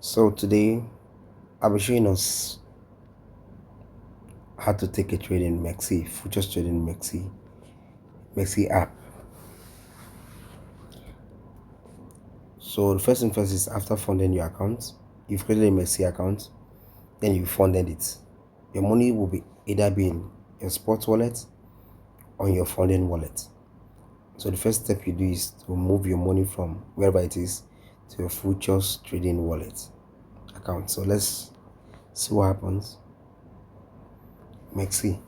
So today I'll be showing us how to take a trade in Mexc, futures trading in Mexc app. So the first thing first is after funding your account, you've created a Mexc account, then you funded it. Your money will be either be in your sports wallet or in your funding wallet. So the first step you do is to move your money from wherever it is to your futures trading wallet account. So let's see what happens. Mexc.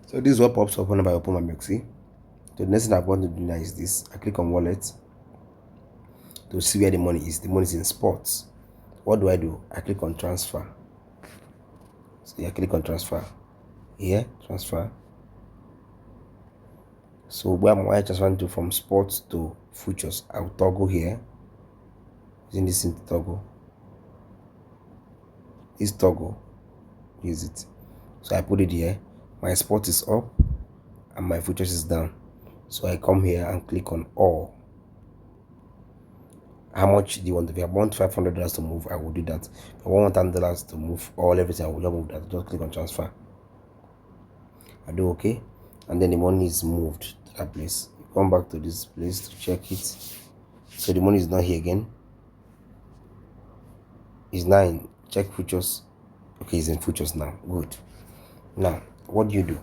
So this is what pops up whenever I open my Mexc. So the next thing I'm going to do now is this. I click on wallet to see where the money is. The money is in sports. What do? I click on transfer. So I click on transfer. Here, transfer. So where am I transferring to from sports to futures? I'll toggle here. Using this in toggle. This toggle. Use it. So I put it here. My sport is up and my futures is down. So I come here and click on all. How much do you want? If I want $500 to move, I will do that. If I want $1,000 to move all everything, I will just move that. Just click on transfer. I do okay, and then the money is moved to that place. You come back to this place to check it. So the money is not here again. It's now in check futures. Okay, it's in futures now. Good. Now, what do?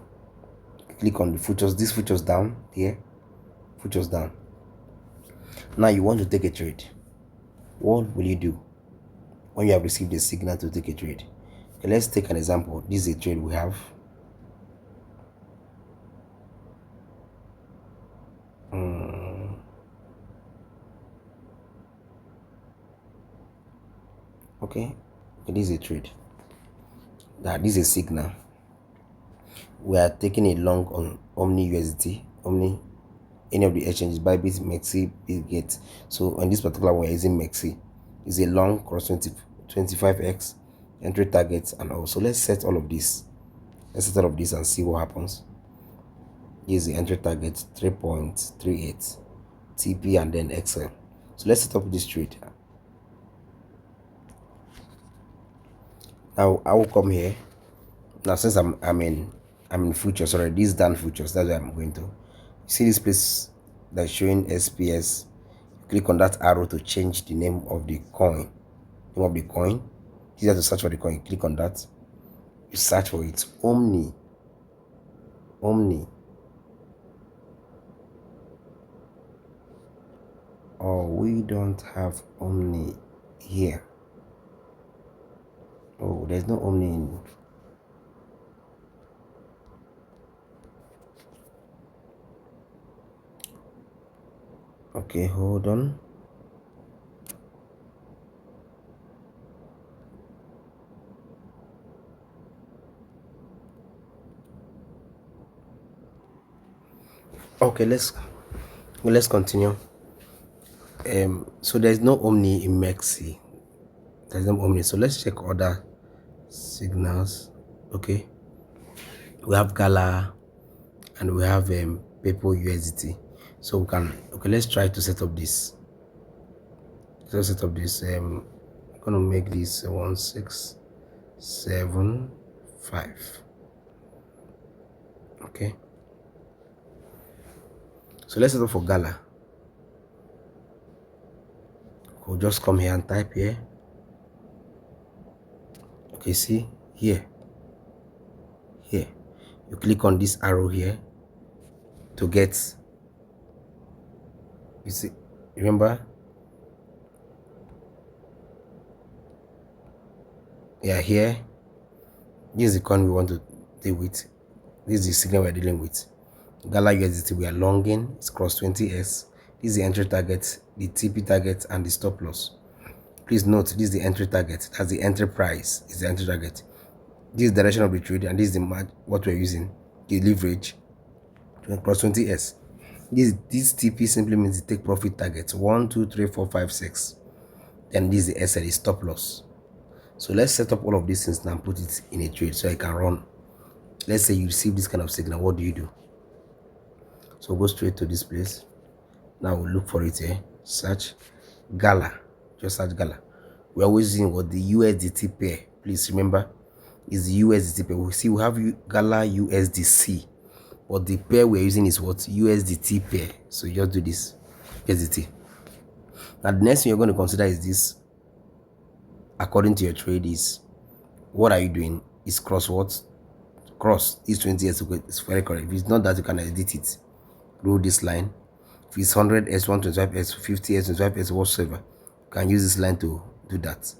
Click on the futures. This futures down here. Futures down. Now you want to take a trade. What will you do when you have received a signal to take a trade? Okay, let's take an example. This is a trade we have. Okay, this is a trade. That this is a signal. We are taking a long on Omni USDT, Omni, any of the exchanges, Bybit, Mexc, Bitget. So on this particular one, we're using Mexc. It's a long cross 25x entry targets and all. So let's set all of this. Let's set all of this and see what happens. Here's the entry target 3.38 TP and then XL. So let's set up this trade. Now I will come here. Now since I'm in futures already, this done futures, that's where I'm going to. You see this place that's showing SPS. Click on that arrow to change the name of the coin. Name of the coin. You have to search for the coin. Click on that. You search for it. Omni. Oh, we don't have Omni here. Oh, there's no Omni in. Okay, hold on. Okay, let's continue. So there's no Omni in Mexc. There's no Omni. So let's check other signals. Okay, we have Gala and we have Pepo USDT. So we can, okay, let's try to set up this. Let's set up this. I'm gonna make this 1675. Okay, so let's set up for Gala. We'll just come here and type here. Okay, see here. You click on this arrow here to get, you see, remember, yeah, here, this is the coin we want to deal with. This is the signal we're dealing with. Gala USDT, we are longing, it's cross 20s. This is the entry target, the TP target, and the stop loss. Please note, this is the entry target. That's the entry price, is the entry target. This is the direction of the trade, and this is the what we're using, the leverage, cross 20s. This TP simply means the take profit target 1, 2, 3, 4, 5, 6. Then this is the SL, stop loss. So let's set up all of these things now and put it in a trade so I can run. Let's say you receive this kind of signal. What do? So go straight to this place. Now we'll look for it here. Search Gala. Just search Gala. We're always using what the USDT pair. Please remember, is the USDT pair. We see we have Gala USDC, but the pair we're using is what? USDT pair. So you just do this USDT. Now the next thing you're going to consider is this. According to your trade, is what are you doing? Is cross what? Cross is 20 years ago. It's very correct. If it's not that, you can edit it. Rule this line. If it's 100s, 125s, 50s, 25s, whatsoever, you can use this line to do that.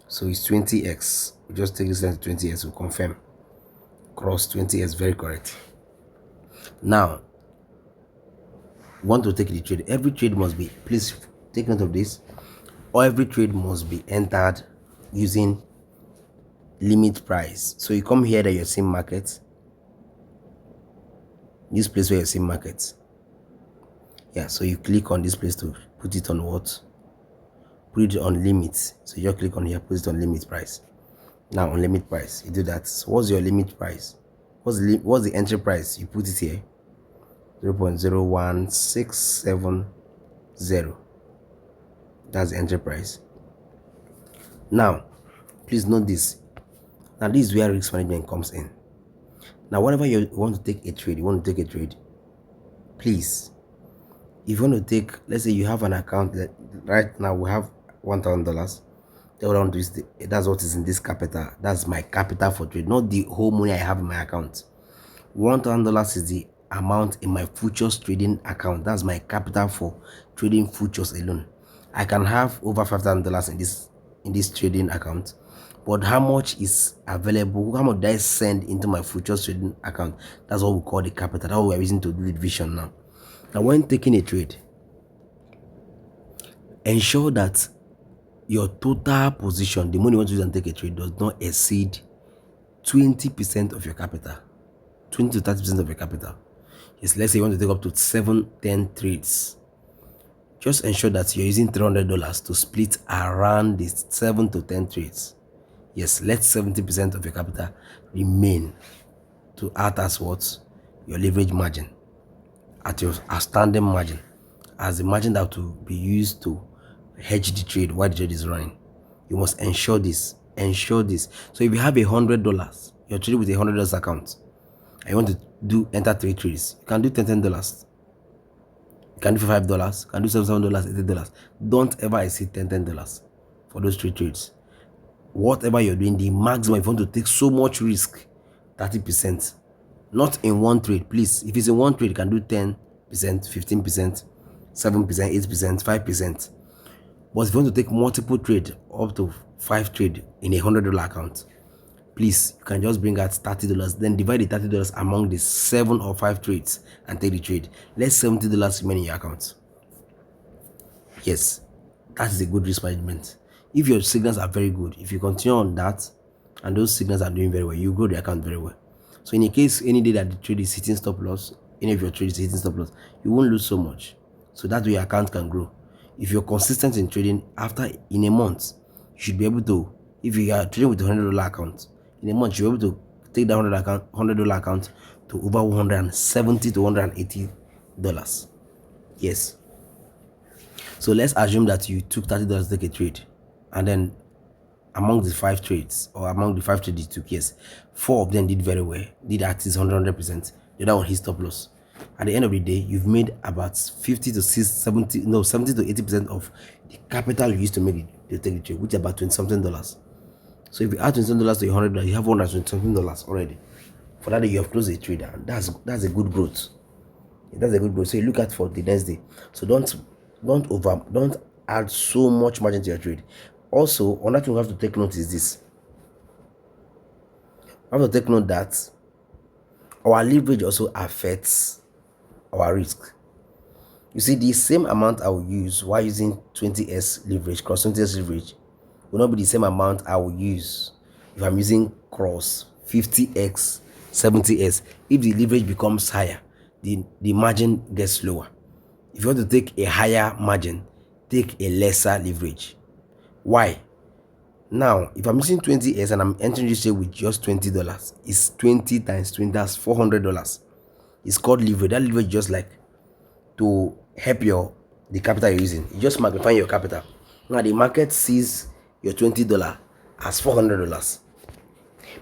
So it's 20x. We just take this line to 20x to confirm. Cross 20x, very correct. Now, we want to take the trade. Every trade must be, please take note of this, or every trade must be entered using limit price. So you come here that you're seeing market, this place where you're seeing market. Yeah, so you click on this place to put it on what? Put it on limits. So you just click on here, put it on limit price. Now on limit price, you do that. So what's your limit price? What's the entry price? You put it here, 0.01670. That's the entry price. Now, please note this. Now this is where risk management comes in. Now, whenever you want to take a trade, please, if you want to take, let's say you have an account that right now we have $1,000. That's what is in this capital. That's my capital for trade, not the whole money I have in my account. $1,000 is the amount in my futures trading account. That's my capital for trading futures alone. I can have over $5,000 in this trading account, but how much is available, how much do I send into my futures trading account? That's what we call the capital. That's what we're using to do the division now. Now, when taking a trade, ensure that your total position, the money you want to use and take a trade, does not exceed 20% of your capital. 20 to 30% of your capital. Yes, let's say you want to take up to 7-10 trades. Just ensure that you're using $300 to split around the 7 to 10 trades. Yes, let 70% of your capital remain to act as what? Your leverage margin, at your outstanding margin, as the margin that will be used to hedge the trade while the trade is running. You must ensure this. Ensure this. So if you have $100, you're trading with $100 account, and you want to enter 3 trades, you can do $10. You can do $5, you can do $7, $80. Don't ever exceed $10 for those 3 trades. Whatever you're doing, the maximum, if you want to take so much risk, 30%. Not in one trade, please. If it's in one trade, you can do 10%, 15%, 7%, 8%, 5%. But if you want to take multiple trade, up to 5 trade in $100 account, please, you can just bring out $30, then divide the $30 among the 7 or 5 trades and take the trade. Let $70 remain in your account. Yes, that is a good risk management. If your signals are very good, if you continue on that, and those signals are doing very well, you grow the account very well. So in a case, any day that the trade is hitting stop loss, any of your trades is hitting stop loss, you won't lose so much. So that way your account can grow. If you're consistent in trading, in a month, you should be able to, if you are trading with a $100 account, in a month you'll be able to take that $100 account to over $170 to $180. Yes. So let's assume that you took $30 to take a trade, and then among the 5 trades, or among the 5 trades you took, yes, 4 of them did very well, did at least 100%. The other one hit stop loss. At the end of the day, you've made about 70 to 80% of the capital you used to make the take the trade, which is about $20-something. So if you add $20 to your $100, you have $120-something already. For that day, you have closed a trade, and that's a good growth. That's a good growth. So you look at for the next day. So don't add so much margin to your trade. Also, another thing we have to take note is this. We have to take note that our leverage also affects our risk. You see, the same amount I will use while using 20s leverage, cross 20s leverage, will not be the same amount I will use if I'm using cross 50x, 70s. If the leverage becomes higher, the margin gets lower. If you want to take a higher margin, take a lesser leverage. Why? Now, if I'm using 20s and I'm entering this trade with just $20, it's 20 times 20, that's $400. It's called leverage. That leverage just like to help the capital you're using. You just magnify your capital. Now the market sees your $20 as $400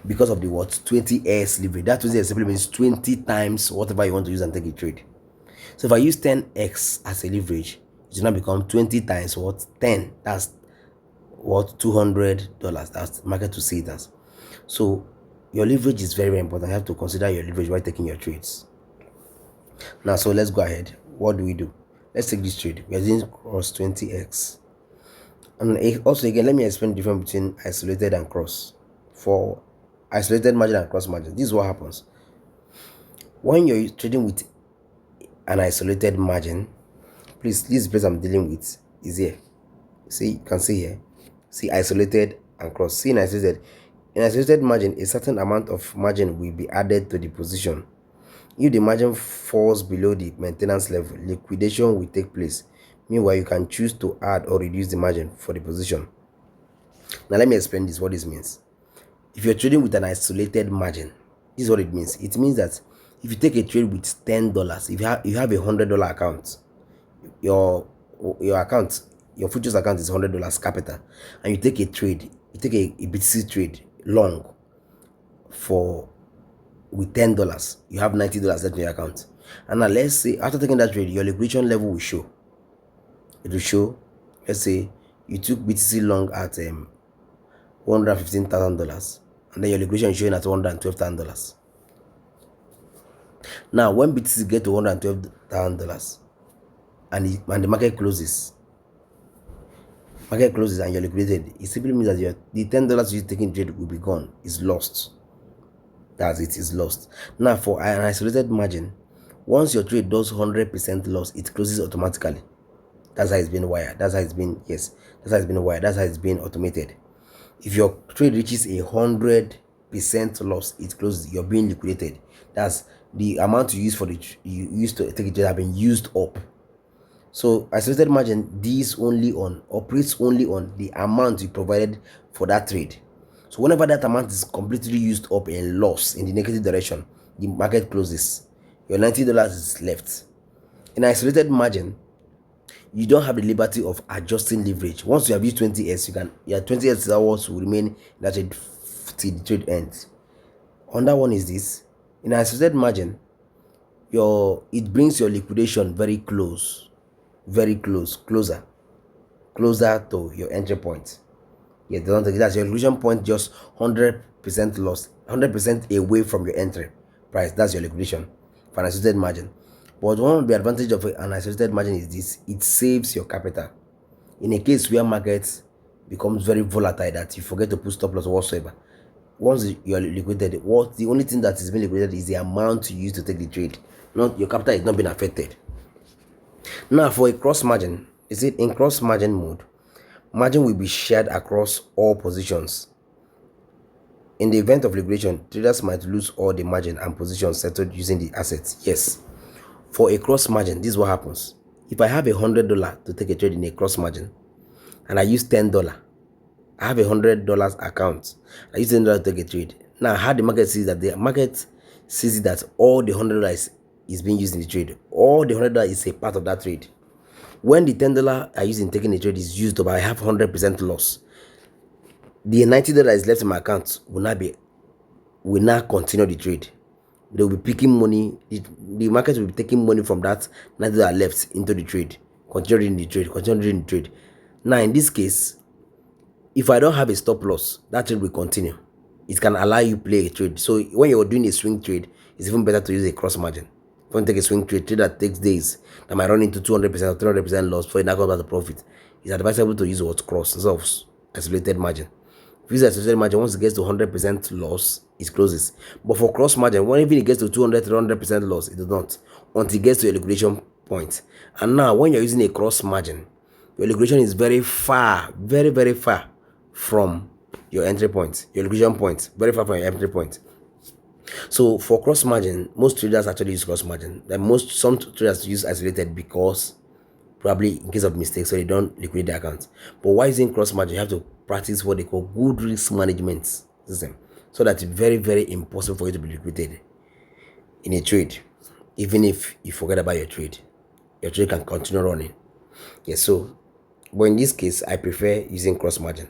because of the what 20x leverage. That 20x simply means 20 times whatever you want to use and take a trade. So if I use 10x as a leverage, it will now become 20 times what 10. That's what $200. That's market to see it as. So your leverage is very, very important. You have to consider your leverage while taking your trades. Now, so let's go ahead. What do we do? Let's take this trade. We are doing cross 20x. And also again, let me explain the difference between isolated and cross. For isolated margin and cross margin, this is what happens when you're trading with an isolated margin. Please, this place I'm dealing with is here. See, you can see here. See isolated and cross. See in isolated margin, a certain amount of margin will be added to the position. If the margin falls below the maintenance level, liquidation will take place. Meanwhile, you can choose to add or reduce the margin for the position. Now let me explain this, what this means. If you're trading with an isolated margin, this is what it means. It means that if you take a trade with $10, if you have a $100 account, your account, your futures account is $100 capital, and you take a trade, you take a BTC trade long with $10, you have $90 left in your account. And now let's say after taking that trade, your liquidation level will show. It will show, let's say you took BTC long at $115,000, and then your liquidation is showing at $112,000. Now when BTC get to $112,000 and the market closes and you're liquidated, it simply means that the $10 you taking trade will be gone. It's lost. That's it, is lost. Now for an isolated margin, once your trade does 100% loss, it closes automatically. That's how it's been wired. That's how it's been, yes, that's how it's been wired. That's how it's been automated. If your trade reaches 100% loss, it closes. You're being liquidated. That's the amount you use to take a trade have been used up. So isolated margin operates only on the amount you provided for that trade. So whenever that amount is completely used up in loss in the negative direction, the market closes. Your $90 is left. In isolated margin, you don't have the liberty of adjusting leverage. Once you have used 20s, your 20s hours will remain in that trade till the trade ends. Under one is this: in isolated margin, it brings your liquidation closer to your entry point. Yeah, that's your liquidation point, just 100% loss, 100% away from your entry price. That's your liquidation for an isolated margin. But one of the advantage of an isolated margin is this: it saves your capital. In a case where market becomes very volatile, that you forget to put stop loss or whatsoever, once you are liquidated, the only thing that is being liquidated is the amount you use to take the trade. Not your capital is not being affected. Now for a cross margin, in cross margin mode, margin will be shared across all positions. In the event of liquidation, traders might lose all the margin and positions settled using the assets. Yes. For a cross margin, this is what happens. If I have $100 to take a trade in a cross margin, and I use $10, I have $100 account. I use $10 to take a trade. Now, how the market sees that? The market sees that all the $100 is being used in the trade. All the $100 is a part of that trade. When the $10 I use in taking a trade is used up, I have 100% loss. The $90 is left in my account will now continue the trade. They will be picking money. The market will be taking money from that $90 left into the trade, continuing the trade. Now, in this case, if I don't have a stop loss, that trade will continue. It can allow you play a trade. So when you're doing a swing trade, it's even better to use a cross margin. If you take a swing trade that takes days, that might run into 200% or 300% loss before you now come back to profit, it's advisable to use what's cross instead of isolated margin. If you use isolated margin, once it gets to 100% loss, it closes. But for cross margin, when even it gets to 200, 300% loss, it does not, until it gets to a liquidation point. And now, when you're using a cross margin, your liquidation is very far, very, very far from your entry point, your liquidation point, very far from your entry point. So for cross margin, most traders actually use cross margin. Some traders use isolated because probably in case of mistakes, so they don't liquidate their account. But while using cross margin, you have to practice what they call good risk management system, so that it's very, very impossible for you to be liquidated in a trade, even if you forget about your trade. your trade can continue running. Yes, so but in this case I prefer using cross margin.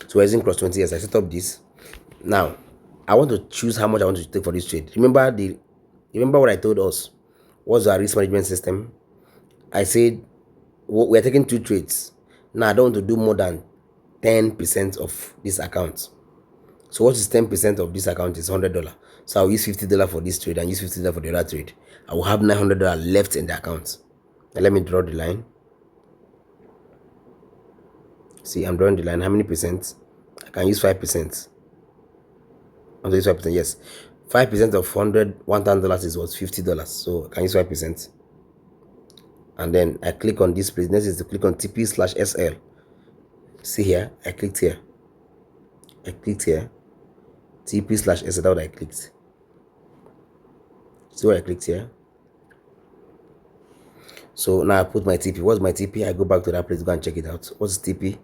So we're using cross 20 years. I set up this. Now I want to choose how much I want to take for this trade. Remember what I told us? What's our risk management system? I said we are taking 2 trades. Now I don't want to do more than 10% of this account. So what is 10% of this account is $100. So I'll use $50 for this trade and use $50 for the other trade. I will have $900 left in the account. Now let me draw the line. See, I'm drawing the line. How many percent? I can use 5%. I'm use 5%. Yes, 5% of $1,000 is what, $50. So I can use 5%. And then I click on this place. Next is to click on TP/SL. See here, I clicked here. TP/SL. That's what I clicked. See what I clicked here. So now I put my TP. What's my TP? I go back to that place to go and check it out. What's TP?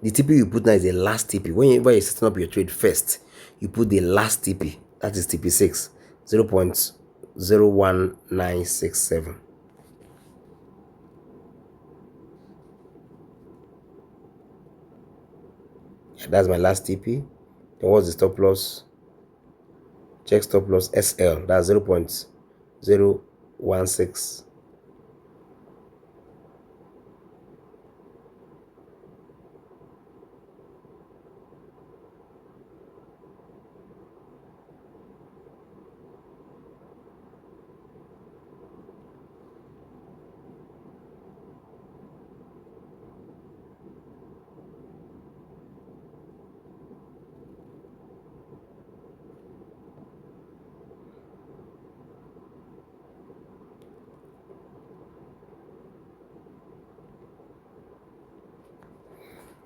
The TP you put now is the last TP. Whenever you're setting up your trade first, you put the last TP. That is TP6, 0.01967. Yeah, that's my last TP. Then what's the stop loss? Check stop loss SL. That's 0.016.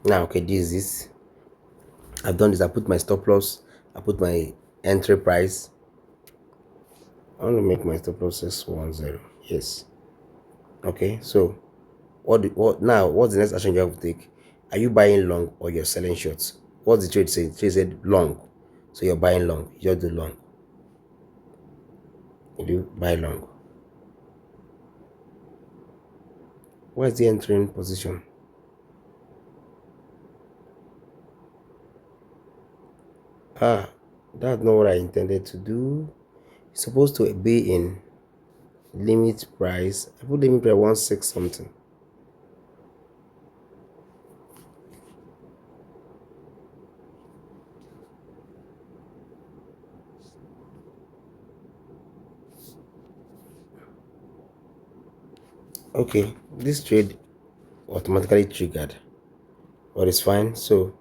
Now, okay, this is this. I've done this. I put my stop loss. I put my entry price. I want to make my stop loss 610. Yes. Okay. So, what now? What's the next action you have to take? Are you buying long or you're selling short? What's the trade saying? The trade said long. So you're buying long. You just do long. You do buy long. What's the entering position? Ah, that's not what I intended to do. It's supposed to be in limit price. I put limit price 16 something. Okay, this trade automatically triggered, but it's fine. So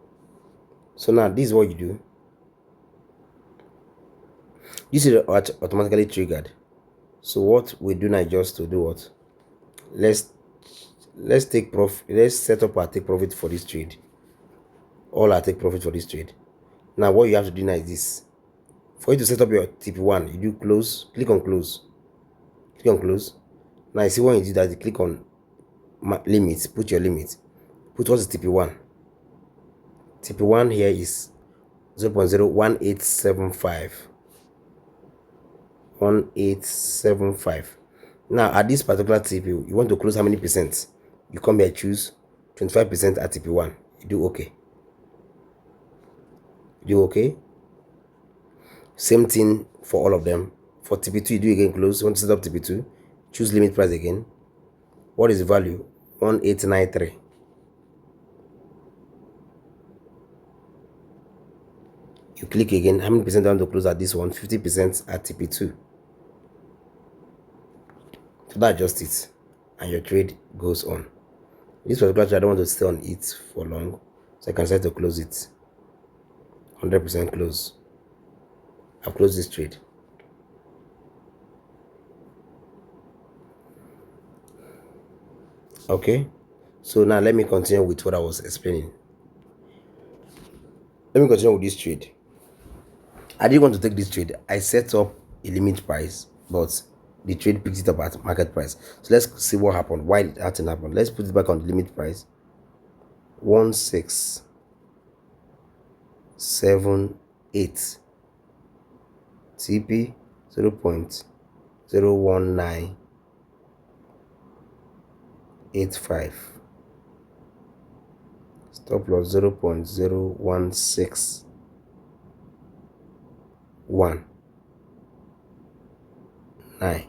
now this is what you do. This is automatically triggered. So what we do now is just to do what? Let's take profit. Let's set up our take profit for this trade. All our take profit for this trade. Now what you have to do now is this. For you to set up your TP1, you do close. Click on close. Click on close. Now you see when you do that, you click on limit. Put your limit. Put what's TP1. TP1 here is 0.01875. 1875. Now at this particular TP, you want to close how many percent? You come here, choose 25% at TP1. You do okay. You do okay. Same thing for all of them. For TP2, you do again close. You want to set up TP2, choose limit price again. What is the value? 1893. You click again. How many percent do you want to close at this one? 50% at TP2. So that just it, and your trade goes on. This particular trade, I don't want to stay on it for long, so I can start to close it. 100% close. I've closed this trade. Okay, so now let me continue with what I was explaining. Let me continue with this trade. I didn't want to take this trade. I set up a limit price, but the trade picked it up at market price. So let's see what happened. Why did that happen? Let's put it back on the limit price. 1678. TP 0.019 0.085. Stop loss 0.0161. 9.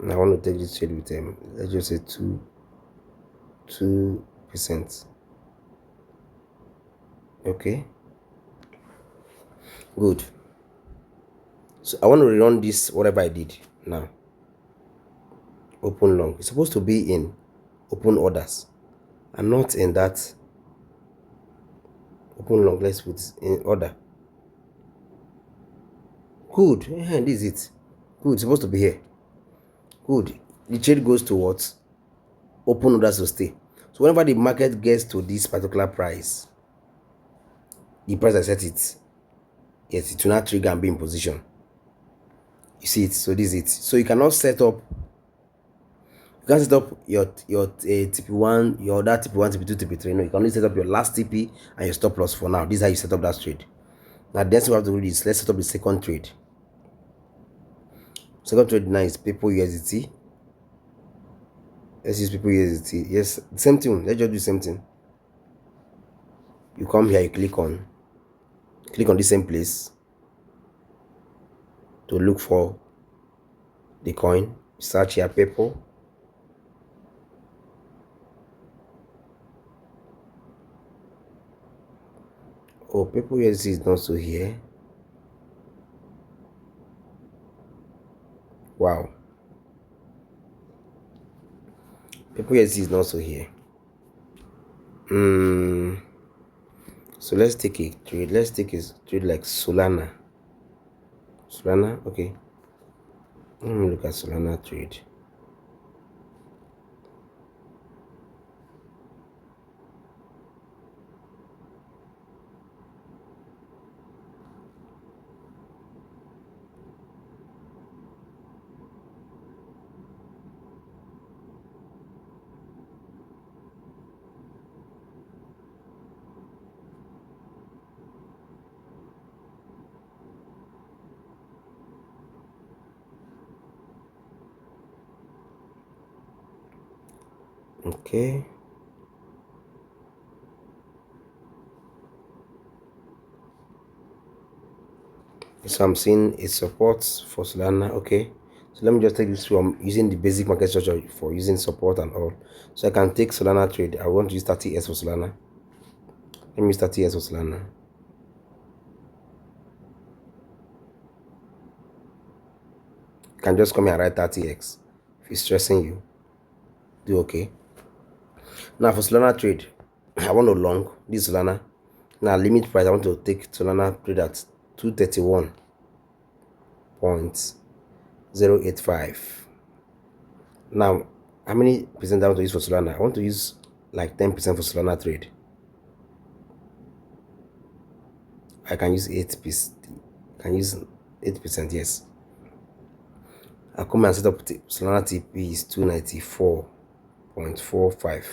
And I want to take this trade with them. Let's just say 2%. Okay, good. So I want to rerun this, whatever I did now. Open long. It's supposed to be in open orders and not in that open long. Let's put in order. Good. This is it. Good. It's supposed to be here. Good. The trade goes to what? Open orders to stay. So whenever the market gets to this particular price, the price I set it, yes, it will not trigger and be in position. You see it. So this is it. So you cannot set up. You can't set up your TP1, your other TP1, TP2, TP3. No, you can only set up your last TP and your stop loss for now. This is how you set up that trade. Now, then we have to do this. Let's set up the second trade. Second trade now is people USDT. Let's use people USDT. Yes, same thing. Let's just do the same thing. You come here, you click on the same place to look for the coin. Search here, people. Oh, people USDT is not so here. Wow. People USDT is not so here. So let's take a trade. Let's take a trade like Solana. Solana, okay. Let me look at Solana trade. Okay. So I'm seeing a support for Solana. Okay. So let me just take this from using the basic market structure for using support and all. So I can take Solana trade. I want to use 30S for Solana. Let me use 30S for Solana. You can just come here and write 30X. If it's stressing you, do okay. Now for Solana trade, I want to long this Solana. Now limit price, I want to take Solana trade at 231.085. Now, how many percent I want to use for Solana? I want to use like 10% for Solana trade. I can use 8%. I can use 8%, yes. I'll come and set up Solana TP is 294.45.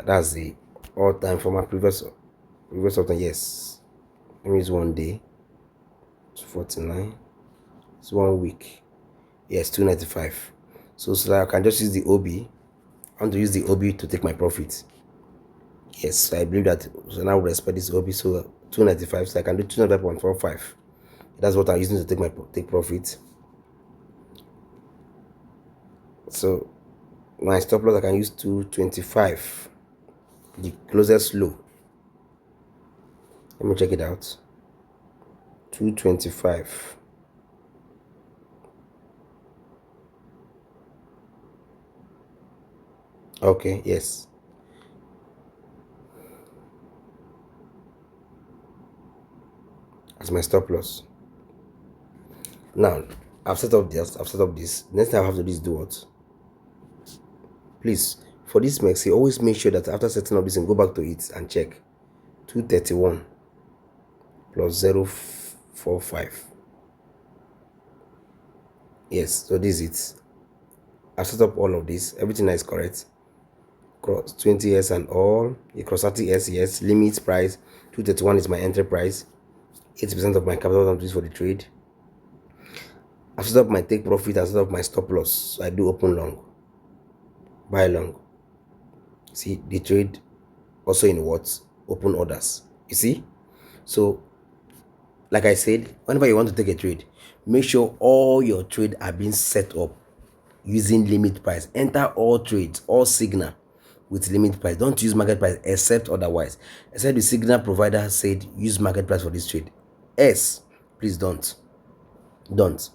That's the all-time for my previous option. Yes, let me use 1 day. 249. It's 1 week. Yes, 295. So I can just use the OB. I want to use the OB to take my profit. Yes, I believe that. So now we respect this OB. So 295. So I can do 295.45. That's what I'm using to take profit. So my stop loss I can use 225. The closest low. Let me check it out. 225. Okay, yes. As my stop loss. Now I've set up this. Next thing I have to do is do what? Please, for this Mexc, always make sure that after setting up this and go back to it and check 231 plus 0.45. Yes, so this is it. I've set up all of this. Everything is correct. Cross 20S and all. Cross 30S, yes. Limit price 231 is my entry price. 80% of my capital I'm using for the trade. I've set up my take profit and set up my stop loss. So I do open long, buy long. See the trade also in what? Open orders. You see? So like I said, whenever you want to take a trade, make sure all your trade are being set up using limit price. Enter all trades, all signal with limit price. Don't use market price except otherwise. Except the signal provider said use market price for this trade. Yes, please don't. Don't.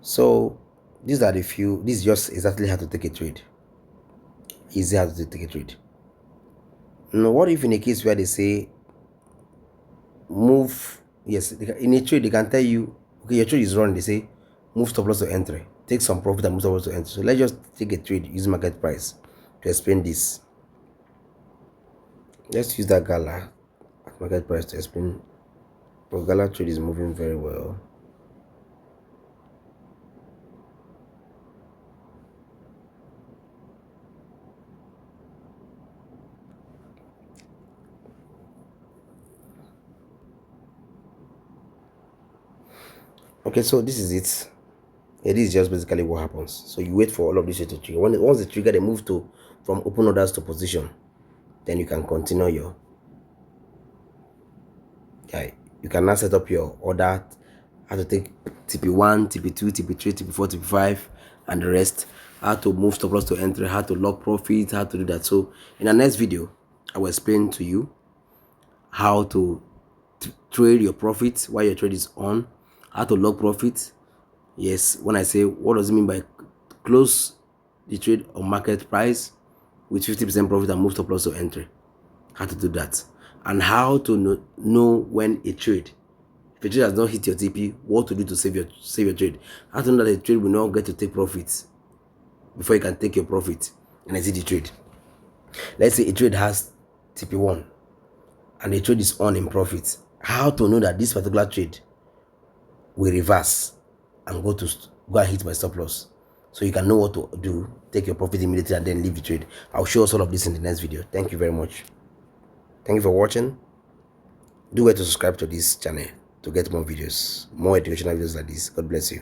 So these are the few. This is just exactly how to take a trade. Easy how to take a trade. Now, what if in a case where they say move? Yes, in a trade they can tell you, okay, your trade is running. They say move stop loss to entry. Take some profit and move stop loss to entry. So let's just take a trade using market price to explain this. Let's use that gala at market price to explain. But gala trade is moving very well. Okay, so this is it. Yeah, this is just basically what happens. So you wait for all of this to trigger. Once the trigger, they move to from open orders to position, then you can continue your. Yeah, you can now set up your order. How to take TP1, TP2, TP3, TP4, TP5, and the rest. How to move stop loss to entry. How to lock profit. How to do that. So in the next video, I will explain to you how to trade your profits while your trade is on. How to lock profit. Yes, when I say what does it mean by close the trade on market price with 50% profit and move stop loss to entry, how to do that, and how to know when a trade, if a trade has not hit your TP, what to do to save your trade, how to know that a trade will not get to take profits before you can take your profit and exit the trade. Let's say a trade has TP1 and the trade is on in profit. How to know that this particular trade will reverse and go and hit my stop loss, so you can know what to do, take your profit immediately and then leave the trade. I'll show us all of this in the next video. Thank you very much. Thank you for watching. Do well to subscribe to this channel to get more videos, more educational videos like this. God bless you.